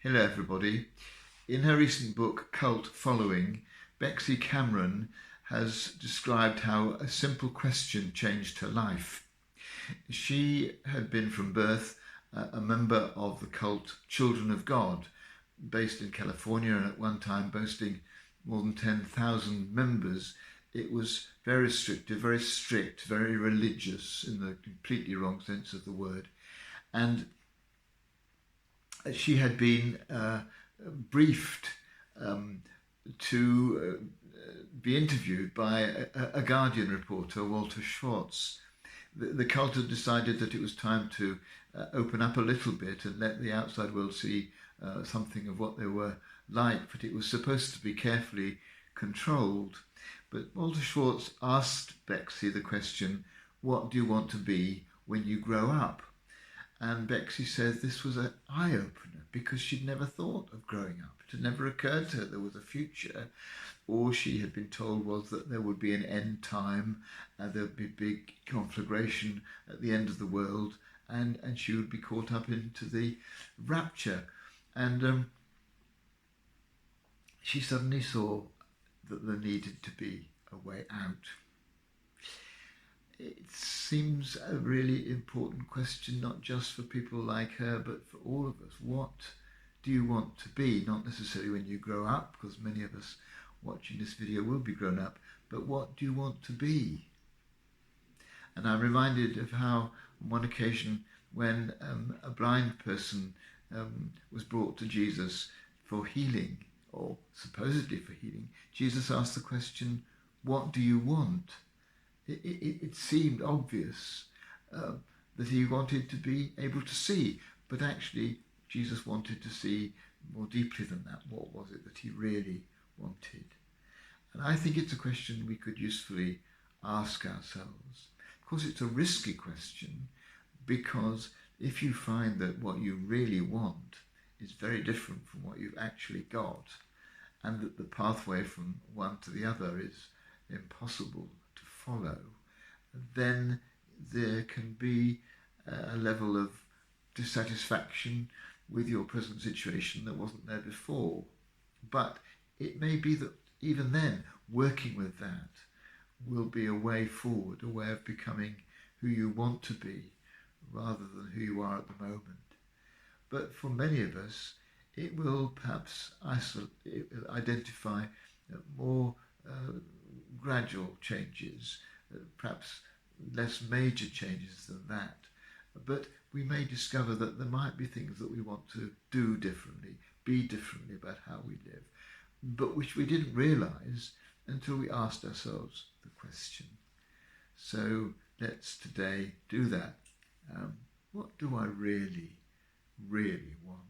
Hello, everybody. In her recent book, Cult Following, Bexy Cameron has described how a simple question changed her life. She had been from birth a member of the cult Children of God, based in California and at one time boasting more than 10,000 members. It was very restrictive, very strict, very religious in the completely wrong sense of the word. And she had been briefed to be interviewed by a Guardian reporter, Walter Schwartz. The cult had decided that it was time to open up a little bit and let the outside world see something of what they were like, but it was supposed to be carefully controlled. But Walter Schwartz asked Bexy the question, what do you want to be when you grow up? And Bexy says this was an eye-opener because she'd never thought of growing up. It had never occurred to her there was a future. All she had been told was that there would be an end time, there would be big conflagration at the end of the world, and she would be caught up into the rapture. And she suddenly saw that there needed to be a way out. It seems a really important question, not just for people like her, but for all of us. What do you want to be? Not necessarily when you grow up, because many of us watching this video will be grown up, but what do you want to be? And I'm reminded of how on one occasion when a blind person was brought to Jesus for healing, or supposedly for healing, Jesus asked the question, what do you want? It seemed obvious that he wanted to be able to see, but actually Jesus wanted to see more deeply than that. What was it that he really wanted? And I think it's a question we could usefully ask ourselves. Of course, it's a risky question, because if you find that what you really want is very different from what you've actually got, and that the pathway from one to the other is impossible to follow, then there can be a level of dissatisfaction with your present situation that wasn't there before. But it may be that even then, working with that will be a way forward, a way of becoming who you want to be rather than who you are at the moment. But for many of us, it will perhaps identify more gradual changes, perhaps less major changes than that. But we may discover that there might be things that we want to do differently, be differently about how we live, but which we didn't realise until we asked ourselves the question. So let's today do that. What do I really, really want?